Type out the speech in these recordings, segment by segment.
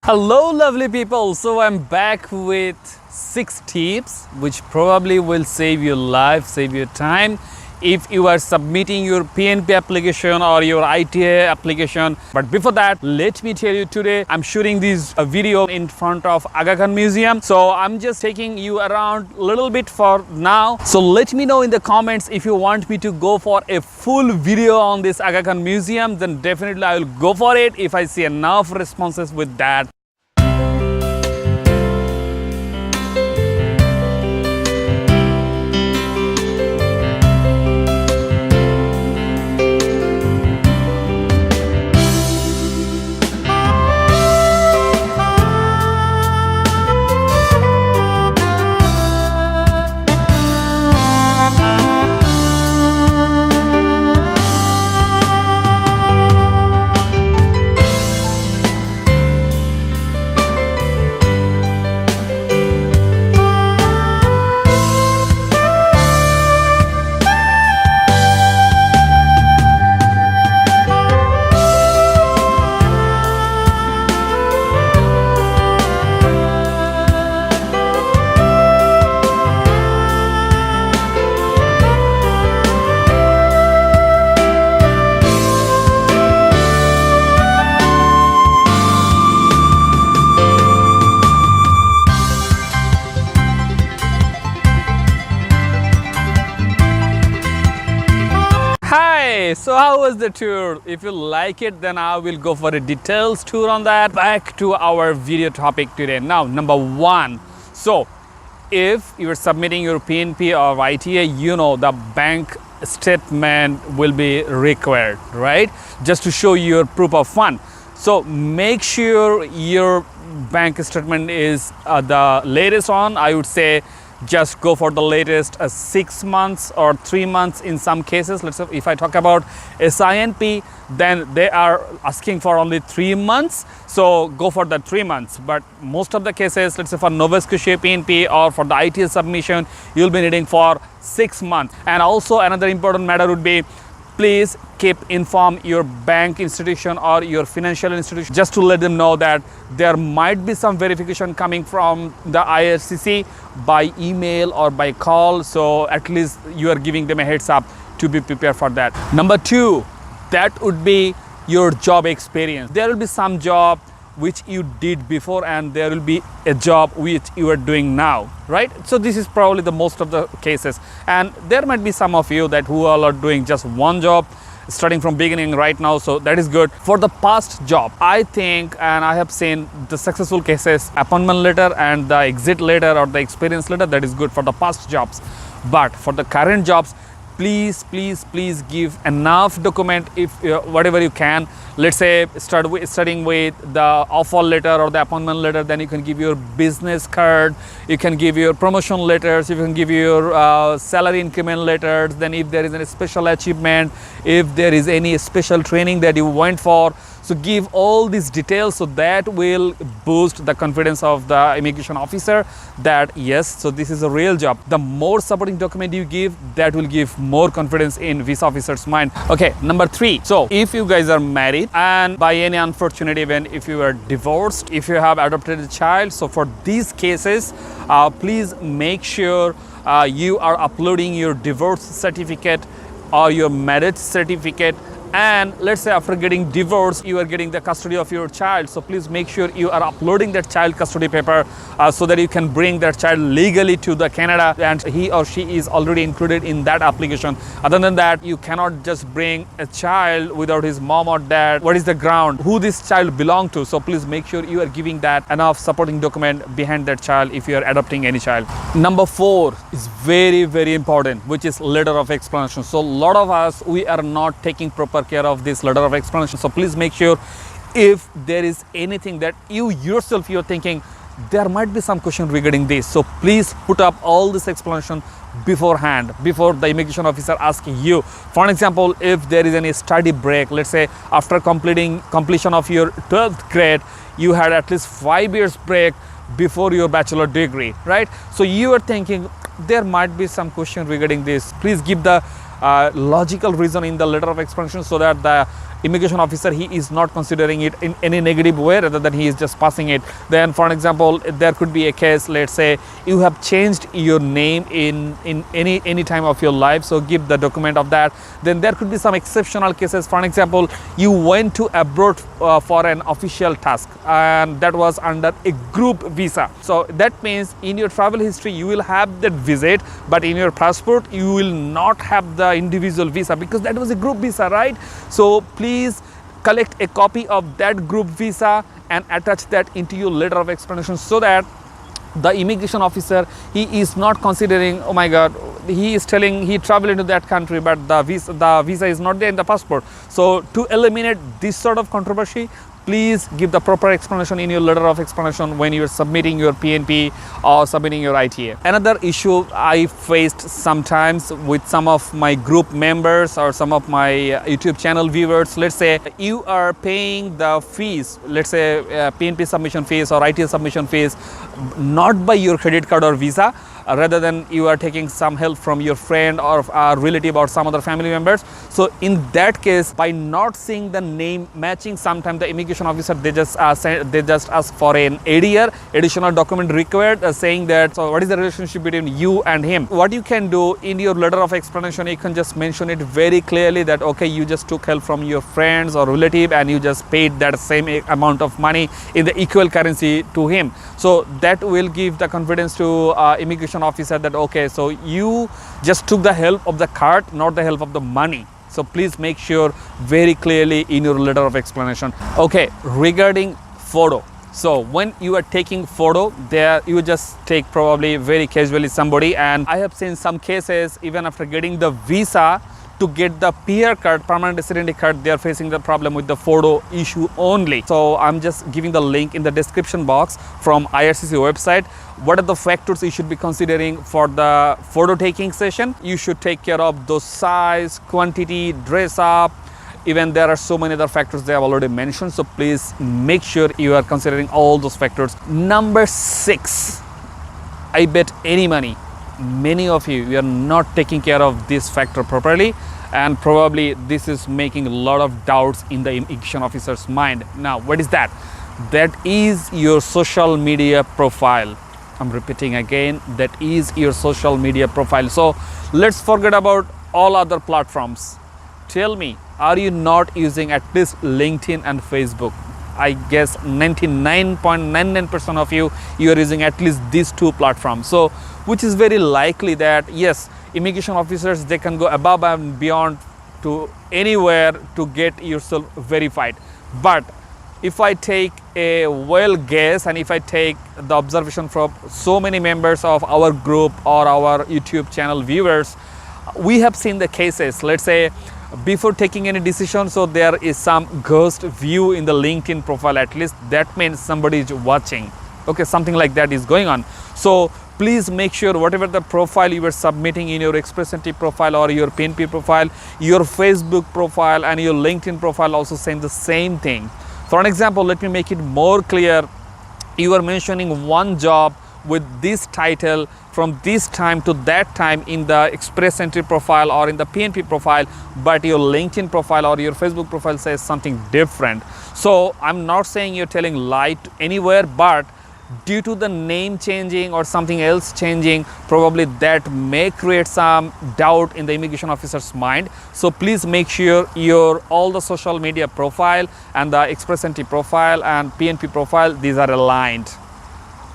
Hello lovely people, so I'm back with 6 tips which probably will save your life, save your time if you are submitting your PNP application or your ITA application. But before that, let me tell you, today I'm shooting this video in front of Aga Khan Museum. So I'm just taking you around a little bit for now. So let me know in the comments if you want me to go for a full video on this Aga Khan Museum, then definitely I will go for it if I see enough responses with that. Hi, so how was the tour? If you like it, then I will go for a details tour on that. Back to our video topic today. Now, number 1. So, if you are submitting your PNP or ITA, you know the bank statement will be required, right? Just to show your proof of fund. So, make sure your bank statement is the latest one. I would say just go for the latest 6 months or 3 months in some cases. Let's say if I talk about SINP, then they are asking for only 3 months, so go for the 3 months. But most of the cases, let's say for Nova Scotia PNP or for the ITA submission, you'll be needing for 6 months. And also another important matter would be, please keep inform your bank institution or your financial institution just to let them know that there might be some verification coming from the IRCC by email or by call. So at least you are giving them a heads up to be prepared for that. Number 2, that would be your job experience. There will be some job which you did before and there will be a job which you are doing now, right? So this is probably the most of the cases, and there might be some of you that who all are doing just one job starting from beginning right now, so that is good. For the past job, I think, and I have seen the successful cases, appointment letter and the exit letter or the experience letter, that is good for the past jobs. But for the current jobs, please give enough document if whatever you can. Let's say starting with the offer letter or the appointment letter, then you can give your business card, you can give your promotion letters, you can give your salary increment letters. Then if there is any special achievement, if there is any special training that you went for, so give all these details, so that will boost the confidence of the immigration officer that yes, so this is a real job. The more supporting document you give, that will give more confidence in visa officer's mind. Okay, number 3. So if you guys are married and by any unfortunate event, if you are divorced, if you have adopted a child, so for these cases, please make sure you are uploading your divorce certificate or your marriage certificate. And let's say after getting divorced, you are getting the custody of your child, so please make sure you are uploading that child custody paper so that you can bring that child legally to the Canada and he or she is already included in that application. Other than that, you cannot just bring a child without his mom or dad. What is the ground, who this child belong to? So please make sure you are giving that enough supporting document behind that child if you are adopting any child. Number 4 is very important, which is letter of explanation. So a lot of us, we are not taking proper care of this letter of explanation. So please make sure if there is anything that you yourself you're thinking there might be some question regarding this, so please put up all this explanation beforehand, before the immigration officer asking you. For an example, if there is any study break, let's say after completion of your 12th grade, you had at least 5 years break before your bachelor degree, right? So you are thinking there might be some question regarding this. Please give the logical reason in the letter of explanation so that the immigration officer, he is not considering it in any negative way, rather than he is just passing it. Then for an example, there could be a case, let's say you have changed your name in any time of your life, so give the document of that. Then there could be some exceptional cases. For an example, you went to abroad for an official task, and that was under a group visa. So that means in your travel history you will have that visit, but in your passport you will not have the individual visa, because that was a group visa, right? So please collect a copy of that group visa and attach that into your letter of explanation, so that the immigration officer, he is not considering, oh my god, he is telling he traveled into that country, but the visa is not there in the passport. So to eliminate this sort of controversy, please give the proper explanation in your letter of explanation when you are submitting your PNP or submitting your ITA. Another issue I faced sometimes with some of my group members or some of my YouTube channel viewers, let's say you are paying the fees, let's say PNP submission fees or ITA submission fees, not by your credit card or visa, rather than you are taking some help from your friend or a relative or some other family members. So in that case, by not seeing the name matching, sometimes the immigration officer, they just ask for an ADR, additional document required, saying that, so what is the relationship between you and him? What you can do in your letter of explanation, you can just mention it very clearly that okay, you just took help from your friends or relative and you just paid that same amount of money in the equal currency to him. So that will give the confidence to immigration officer that okay, so you just took the help of the card, not the help of the money. So please make sure very clearly in your letter of explanation. Okay, regarding photo, so when you are taking photo, there you just take probably very casually somebody, and I have seen some cases even after getting the visa, to get the PR card, permanent residency card, they are facing the problem with the photo issue only. So I'm just giving the link in the description box from IRCC website. What are the factors you should be considering for the photo taking session? You should take care of those size, quantity, dress up. Even there are so many other factors they have already mentioned. So please make sure you are considering all those factors. Number 6, I bet any money, many of you are not taking care of this factor properly, and probably this is making a lot of doubts in the immigration officer's mind. Now, what is that? That is your social media profile. I'm repeating again, that is your social media profile. So let's forget about all other platforms. Tell me, are you not using at least LinkedIn and Facebook? I guess 99.99% of you are using at least these two platforms. So which is very likely that yes, immigration officers, they can go above and beyond to anywhere to get yourself verified. But if I take a well guess, and if I take the observation from so many members of our group or our YouTube channel viewers, we have seen the cases, let's say before taking any decision, so there is some ghost view in the LinkedIn profile, at least that means somebody is watching. Okay, something like that is going on. So please make sure whatever the profile you are submitting in your Express Entry profile or your PNP profile, your Facebook profile and your LinkedIn profile also saying the same thing. For an example, let me make it more clear. You are mentioning one job with this title from this time to that time in the Express Entry profile or in the PNP profile, but your LinkedIn profile or your Facebook profile says something different. So I'm not saying you're telling lie anywhere, but due to the name changing or something else changing, probably that may create some doubt in the immigration officer's mind. So please make sure your all the social media profile and the Express Entry profile and PNP profile, these are aligned.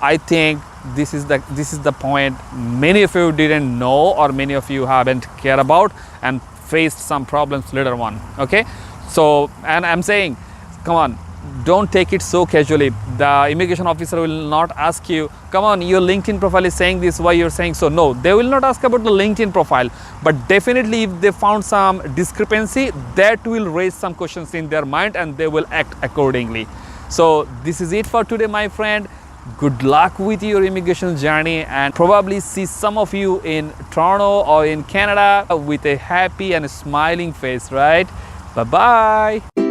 I think this is the point many of you didn't know, or many of you haven't cared about and faced some problems later on. Okay, so and I'm saying, come on, don't take it so casually. The immigration officer will not ask you, come on, your LinkedIn profile is saying this, why you're saying so. No, they will not ask about the LinkedIn profile, but definitely if they found some discrepancy, that will raise some questions in their mind and they will act accordingly. So this is it for today, my friend. Good luck with your immigration journey, and probably see some of you in Toronto or in Canada with a happy and smiling face, right? Bye-bye.